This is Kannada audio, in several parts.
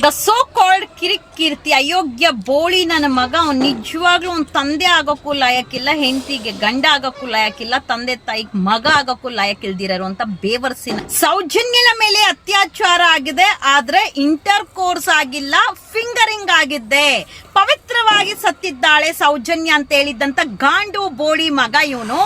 ದ ಸೋ ಕಾಲ್ಡ್ ಕಿರಿಕೀರ್ತಿ ಅಯೋಗ್ಯ ಬೋಳಿ ನನ್ನ ಮಗ ಅವ್ನು ನಿಜವಾಗ್ಲೂ ಅವ್ನು ತಂದೆ ಆಗೋಕ್ಕೂ ಲಾಯಕ್ಕಿಲ್ಲ, ಹೆಂಡತಿಗೆ ಗಂಡ ಆಗೋಕ್ಕೂ ಲಾಯಕ್ಕಿಲ್ಲ, ತಂದೆ ತಾಯಿಗೆ ಮಗ ಆಗೋಕ್ಕೂ ಲಾಯಕ್ಕಿಲ್ದಿರೋ ಅಂತ ಬೇವರ್ಸಿನ ಸೌಜನ್ಯನ ಮೇಲೆ ಅತ್ಯಾಚಾರ ಆಗಿದೆ. ಆದ್ರೆ ಇಂಟರ್ ಕೋರ್ಸ್ ಆಗಿಲ್ಲ, ಫಿಂಗರಿಂಗ್ ಆಗಿದ್ದೆ. ಪವಿತ್ರವಾಗಿ ಸತ್ತಿದ್ದಾಳೆ ಸೌಜನ್ಯ ಅಂತ ಹೇಳಿದ್ದಂತ ಗಾಂಡು ಬೋಳಿ ಮಗ ಇವನು.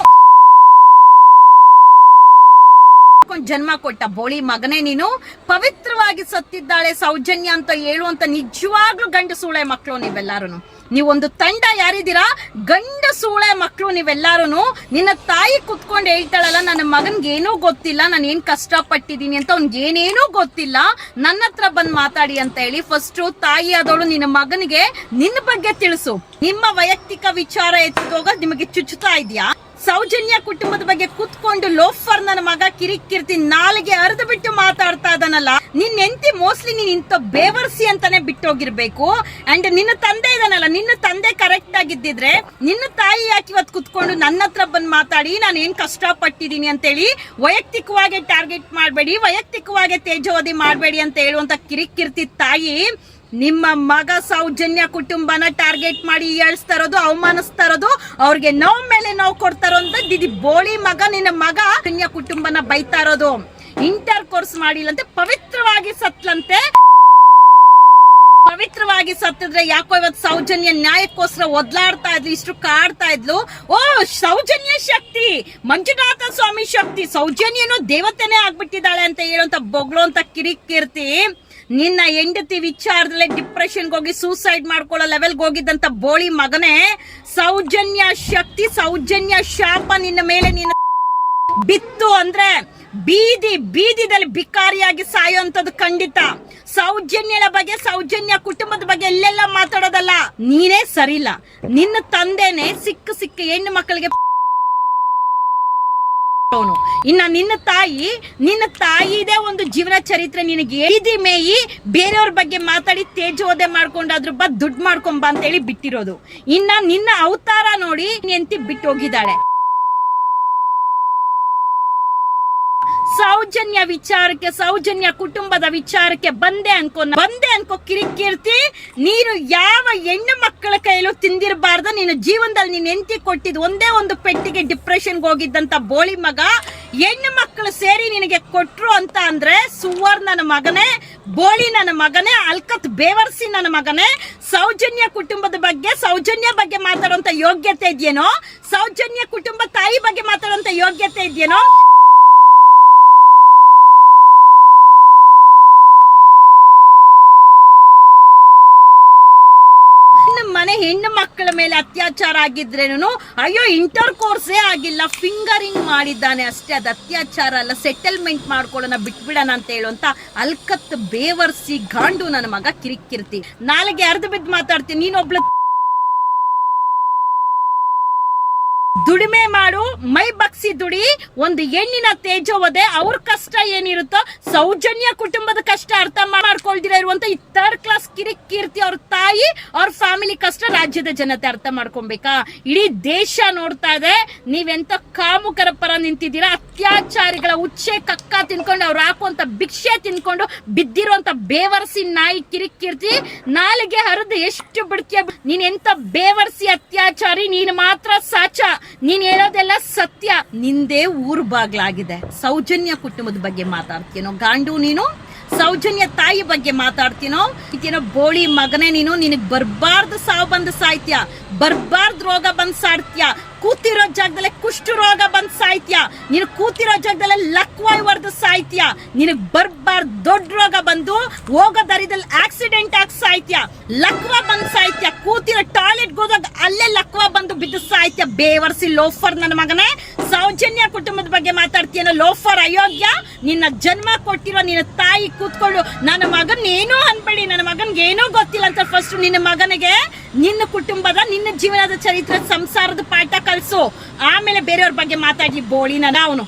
ಜನ್ಮ ಕೊಟ್ಟ ಬೋಳಿ ಮಗನೇ ನೀನು. ಪವಿತ್ರವಾಗಿ ಸತ್ತಿದ್ದಾಳೆ ಸೌಜನ್ಯ ಅಂತ ಹೇಳುವಂತ ನಿಜವಾಗ್ಲೂ ಗಂಡು ಸೂಳೆ ಮಕ್ಕಳು ನೀವೆಲ್ಲಾರು. ನೀವೊಂದು ತಂಡ ಯಾರಿದ್ದೀರಾ, ಗಂಡ ಸೂಳೆ ಮಕ್ಕಳು ನೀವೆಲ್ಲಾರು. ನಿನ್ನ ತಾಯಿ ಕುತ್ಕೊಂಡು ಹೇಳ್ತಾಳಲ್ಲ, ನನ್ನ ಮಗನ್ಗೆ ಏನೂ ಗೊತ್ತಿಲ್ಲ, ನಾನು ಏನ್ ಕಷ್ಟ ಪಟ್ಟಿದ್ದೀನಿ ಅಂತ ಅವ್ನಿಗೆ ಏನೇನೂ ಗೊತ್ತಿಲ್ಲ, ನನ್ನ ಹತ್ರ ಬಂದ್ ಮಾತಾಡಿ ಅಂತ ಹೇಳಿ ಫಸ್ಟ್ ತಾಯಿ ಆದವಳು ನಿನ್ನ ಮಗನಿಗೆ ನಿನ್ನ ಬಗ್ಗೆ ತಿಳಿಸು. ನಿಮ್ಮ ವೈಯಕ್ತಿಕ ವಿಚಾರ ಎತ್ತೋಗ ನಿಮಗೆ ಚುಚ್ಚುತ್ತಾ ಇದೆಯಾ? ಸೌಜನ್ಯ ಕುಟುಂಬದ ಬಗ್ಗೆ ಕುತ್ಕೊಂಡು ಲೋಫರ್ ನನ್ನ ಮಗ ಕಿರಿಕಿರ್ತಿ ನಾಲಿಗೆ ಅರ್ದು ಬಿಟ್ಟು ಮಾತಾಡ್ತಾ ಇದ್ದಾನಲ್ಲ, ನಿನ್ ಹೆಂಡತಿ ಮೋಸ್ಟ್ಲಿ ನೀನ್ ಇಂತ ಬೇವರ್ಸಿ ಅಂತಾನೆ ಬಿಟ್ಟೋಗಿರ್ಬೇಕು. ಅಂಡ್ ನಿನ್ನ ತಂದೆ ಇದಾನಲ್ಲ, ನಿನ್ನ ತಂದೆ ಕರೆಕ್ಟ್ ಆಗಿದ್ದಿದ್ರೆ ನಿನ್ನ ತಾಯಿ ಯಾಕೆ ಇವತ್ತು ಕುತ್ಕೊಂಡು ನನ್ನ ಹತ್ರ ಬಂದ್ ಮಾತಾಡಿ ನಾನು ಏನ್ ಕಷ್ಟ ಪಟ್ಟಿದೀನಿ ಅಂತೇಳಿ ವೈಯಕ್ತಿಕವಾಗಿ ಟಾರ್ಗೆಟ್ ಮಾಡಬೇಡಿ, ವೈಯಕ್ತಿಕವಾಗಿ ತೇಜೋವಧಿ ಮಾಡಬೇಡಿ ಅಂತ ಹೇಳುವಂತ ಕಿರಿಕಿರ್ತಿ ತಾಯಿ ನಿಮ್ಮ ಮಗ ಸೌಜನ್ಯ ಕುಟುಂಬನ ಟಾರ್ಗೆಟ್ ಮಾಡಿ ಏಳ್ಸ್ತಾ ಇರೋದು, ಅವಮಾನಿಸ್ತಾ ಇರೋದು, ಅವ್ರಿಗೆ ನೋವು ಮೇಲೆ ನೋವು ಕೊಡ್ತಾ ಇರೋದು ದಿದಿ ಬೋಳಿ ಮಗ. ನಿನ್ನ ಮಗ ಸೌಜನ್ಯ ಕುಟುಂಬನ ಬೈತಾ ಇರೋದು. Inter course ಮಾಡಿಲ್ಲಂತೆ, ಪವಿತ್ರವಾಗಿ ಸತ್ಲಂತೆ. ಪವಿತ್ರವಾಗಿ ಸತ್ತಿದ್ರೆ ಯಾಕೋ ಇವತ್ತು ಸೌಜನ್ಯ ನ್ಯಾಯಕ್ಕೋಸ್ಕರ ಒದ್ಲಾಡ್ತಾ ಇದ್ಲು, ಇಷ್ಟು ಕಾಡ್ತಾ ಇದ್ಲು. ಓ ಸೌಜನ್ಯ ಶಕ್ತಿ, ಮಂಜುನಾಥ ಸ್ವಾಮಿ ಶಕ್ತಿ, ಸೌಜನ್ಯನು ದೇವತೆನೇ ಆಗ್ಬಿಟ್ಟಿದ್ದಾಳೆ ಅಂತ ಹೇಳುವಂತ ಬೊಗ್ಳು ಅಂತ ಕಿರಿಕಿರ್ತಿ. ನಿನ್ನ ಹೆಂಡತಿ ವಿಚಾರದಲ್ಲೇ ಡಿಪ್ರೆಷನ್ಗೆ ಹೋಗಿ ಸೂಸೈಡ್ ಮಾಡ್ಕೊಳ್ಳೋ ಲೆವೆಲ್ಗೆ ಹೋಗಿದ್ದಂತ ಬೋಳಿ ಮಗನೇ, ಸೌಜನ್ಯ ಶಕ್ತಿ, ಸೌಜನ್ಯ ಶಾಪ ನಿನ್ನ ಮೇಲೆ ನಿನ್ನ ಬಿತ್ತು ಅಂದ್ರೆ ಬೀದಿದಲ್ಲಿ ಬಿಕಾರಿಯಾಗಿ ಸಾಯೋಂಥದ್ದು ಖಂಡಿತ. ಸೌಜನ್ಯನ ಬಗ್ಗೆ, ಸೌಜನ್ಯ ಕುಟುಂಬದ ಬಗ್ಗೆ ಎಲ್ಲೆಲ್ಲ ಮಾತಾಡೋದಲ್ಲ, ನೀನೇ ಸರಿಲ್ಲ. ನಿನ್ನ ತಂದೆನೆ ಸಿಕ್ಕ ಹೆಣ್ಣು ಮಕ್ಕಳಿಗೆ ಇನ್ನ ನಿನ್ನ ತಾಯಿದೇ ಒಂದು ಜೀವನ ಚರಿತ್ರೆ ನಿನಗೆ ಏದಿ ಮೇಯಿ ಬೇರೆಯವ್ರ ಬಗ್ಗೆ ಮಾತಾಡಿ ತೇಜೋದೆ ಮಾಡ್ಕೊಂಡಾದ್ರು ದುಡ್ಡು ಮಾಡ್ಕೊಂಬ ಅಂತ ಹೇಳಿ ಬಿಟ್ಟಿರೋದು. ಇನ್ನ ನಿನ್ನ ಅವತಾರ ನೋಡಿ ಎಂತಿ ಬಿಟ್ಟು ಹೋಗಿದ್ದಾಳೆ. ಸೌಜನ್ಯ ವಿಚಾರಕ್ಕೆ, ಸೌಜನ್ಯ ಕುಟುಂಬದ ವಿಚಾರಕ್ಕೆ ಬಂದೆ ಅನ್ಕೋ ಕಿರಿಕೀರ್ತಿ. ನೀನು ಯಾವ ಹೆಣ್ಣು ಮಕ್ಕಳ ಕೈಲೂ ತಿಂದಿರಬಾರ್ದು. ನೀನು ಜೀವನದಲ್ಲಿ ನೀನ್ ಎಂತಿ ಕೊಟ್ಟಿದ್ ಒಂದೇ ಒಂದು ಪೆಟ್ಟಿಗೆ ಡಿಪ್ರೆಷನ್ಗೆ ಹೋಗಿದ್ದಂತ ಬೋಳಿ ಮಗ ಹೆಣ್ಣು ಮಕ್ಕಳು ಸೇರಿ ನಿನಗೆ ಕೊಟ್ರು ಅಂತ ಅಂದ್ರೆ ಸುವರ್ಣನ ಮಗನೇ, ಬೋಳಿ ನನ್ನ ಮಗನೇ, ಅಲ್ಕತ್ ಬೇವರ್ಸಿ ನನ್ನ ಮಗನೇ. ಸೌಜನ್ಯ ಕುಟುಂಬದ ಬಗ್ಗೆ, ಸೌಜನ್ಯ ಬಗ್ಗೆ ಮಾತಾಡುವಂತ ಯೋಗ್ಯತೆ ಇದೆಯೇನೋ? ಸೌಜನ್ಯ ಕುಟುಂಬ ತಾಯಿ ಬಗ್ಗೆ ಮಾತಾಡುವಂತ ಯೋಗ್ಯತೆ ಇದೆಯೇನೋ? ಮನೆ ಹೆಣ್ಣು ಮಕ್ಕಳ ಮೇಲೆ ಅತ್ಯಾಚಾರ ಆಗಿದ್ರೇನು ಅಯ್ಯೋ ಇಂಟರ್ ಕೋರ್ಸೇ ಆಗಿಲ್ಲ, ಫಿಂಗರಿಂಗ್ ಮಾಡಿದ್ದಾನೆ ಅಷ್ಟೇ, ಅದು ಅತ್ಯಾಚಾರ ಅಲ್ಲ, ಸೆಟಲ್ಮೆಂಟ್ ಮಾಡ್ಕೊಳ್ಳೋಣ ಬಿಟ್ಬಿಡೋಣ ಅಂತ ಹೇಳುವಂತ ಅಲ್ಕತ್ ಬೇವರ್ಸಿ ಗಾಂಡು ನನ್ನ ಮಗ ಕಿರಿಕಿರ್ತಿ. ನಾಳೆಗೆ ಅರ್ಧ ಬಿದ್ದು ಮಾತಾಡ್ತೀನಿ. ನೀನೊಬ್ಳು ದುಡಿಮೆ ಮಾಡು, ಮೈ ಬಗ್ಸಿ ದುಡಿ, ಒಂದು ಹೆಣ್ಣಿನ ತೇಜೋವದೆ, ಅವ್ರ ಕಷ್ಟ ಏನಿರುತ್ತೋ ಸೌಜನ್ಯ ಕುಟುಂಬದ ಕಷ್ಟ ಅರ್ಥ ಮಾಡ್ಕೊಳ್ದಿರ ಇರುವಂತ ಈ ಥರ್ಡ್ ಕ್ಲಾಸ್ ಕಿರಿಕೀರ್ತಿ ಅವ್ರ ತಾಯಿ, ಅವ್ರ ಫ್ಯಾಮಿಲಿ ಕಷ್ಟ ರಾಜ್ಯದ ಜನತೆ ಅರ್ಥ ಮಾಡ್ಕೊಬೇಕಾ? ಇಡೀ ದೇಶ ನೋಡ್ತಾ ಇದೆ ನೀವೆಂತ ಕಾಮುಕರ ಪರ ನಿಂತಿದ್ದೀರಾ. ಅತ್ಯಾಚಾರಿಗಳ ಉಚ್ಚೆ ಕಕ್ಕ ತಿನ್ಕೊಂಡು ಅವ್ರು ಹಾಕುವಂತ ಭಿಕ್ಷೆ ತಿನ್ಕೊಂಡು ಬಿದ್ದಿರುವಂತ ಬೇವರ್ಸಿ ನಾಯಿ ಕಿರಿಕೀರ್ತಿ. ನಾಲಿಗೆ ಹರಿದು ಎಷ್ಟು ಬಿಡ್ತೀಯ ನೀನ್? ಎಂತ ಬೇವರ್ಸಿ ಅತ್ಯಾಚಾರಿ, ನೀನು ಮಾತ್ರ ಸಾಚ, ನೀನ್ ಹೇಳೋದೆಲ್ಲ ಸತ್ಯ. ನಿಂದೇ ಊರು ಬಾಗ್ಲಾಗಿದೆ. ಸೌಜನ್ಯ ಕುಟುಂಬದ ಬಗ್ಗೆ ಮಾತಾಡ್ತೀನೋ ಗಾಂಡು ನೀನು? ಸೌಜನ್ಯ ತಾಯಿ ಬಗ್ಗೆ ಮಾತಾಡ್ತೀನೋ? ಬೋಳಿ ಮಗನೇ ನೀನು. ನಿನಗ್ ಬರ್ಬಾರ್ದು ಸಾವು ಬಂದು ಸಾಯ್ತ್ಯ, ಬರ್ಬಾರ್ದು ರೋಗ ಬಂದ್ ಸಾಡ್ತೀಯ, ಕೂತಿರೋ ಜಾಗದಲ್ಲೇ ಕುಷ್ಠ ರೋಗ ಬಂದ್ ಸಾಯ್ತ್ಯ, ನೀನು ಕೂತಿರೋ ಜಾಗದಲ್ಲೇ ಲಕ್ವಾಯ್ ಹೊಡೆದು ಸಾಯ್ತ್ಯ, ನಿನಗ್ ಬರ್ಬಾರ್ದು ದೊಡ್ಡ ರೋಗ ಬಂದು ಹೋಗೋ ದಾರಿದಲ್ಲಿ ಆಕ್ಸಿಡೆಂಟ್ ಆಗಿ ಸಾಯ್ತ್ಯ, ಲಕ್ವ ಬಂದ್ ಸಾಯ್ತ್ಯ, ಕೂತಿರೋ ಟಾಯ್ಲೆಟ್ ಹೋದಾಗ ಅಲ್ಲೇ ಲಕ್ವ ಬಂದು ಬಿದ್ದು ಸಾಯ್ತ್ಯ. ಬೇವರ್ಸಿ ಲೋಫರ್ ನನ್ನ ಮಗನೇ. ಸೌಜನ್ಯ ಕುಟುಂಬದ ಬಗ್ಗೆ ಮಾತಾಡ್ತೀಯನೋ ಲೋಫರ್ ಅಯೋಗ್ಯ. ನಿನ್ನ ಜನ್ಮ ಕೊಟ್ಟಿರೋ ನಿನ್ನ ತಾಯಿ ಕೂತ್ಕೊಂಡು ನನ್ನ ಮಗನ್ ಏನೂ ಅನ್ಬೇಡಿ, ನನ್ನ ಮಗನ್ಗೆ ಏನೂ ಗೊತ್ತಿಲ್ಲ ಅಂತ ಫಸ್ಟ್ ನಿನ್ನ ಮಗನಿಗೆ ನಿನ್ನ ಕುಟುಂಬದ, ನಿನ್ನ ಜೀವನದ ಚರಿತ್ರೆ, ಸಂಸಾರದ ಪಾಠ ಕಲ್ಸು. ಆಮೇಲೆ ಬೇರೆಯವ್ರ ಬಗ್ಗೆ ಮಾತಾಡ್ಲಿ ಬೋಳಿನ ಅವನು.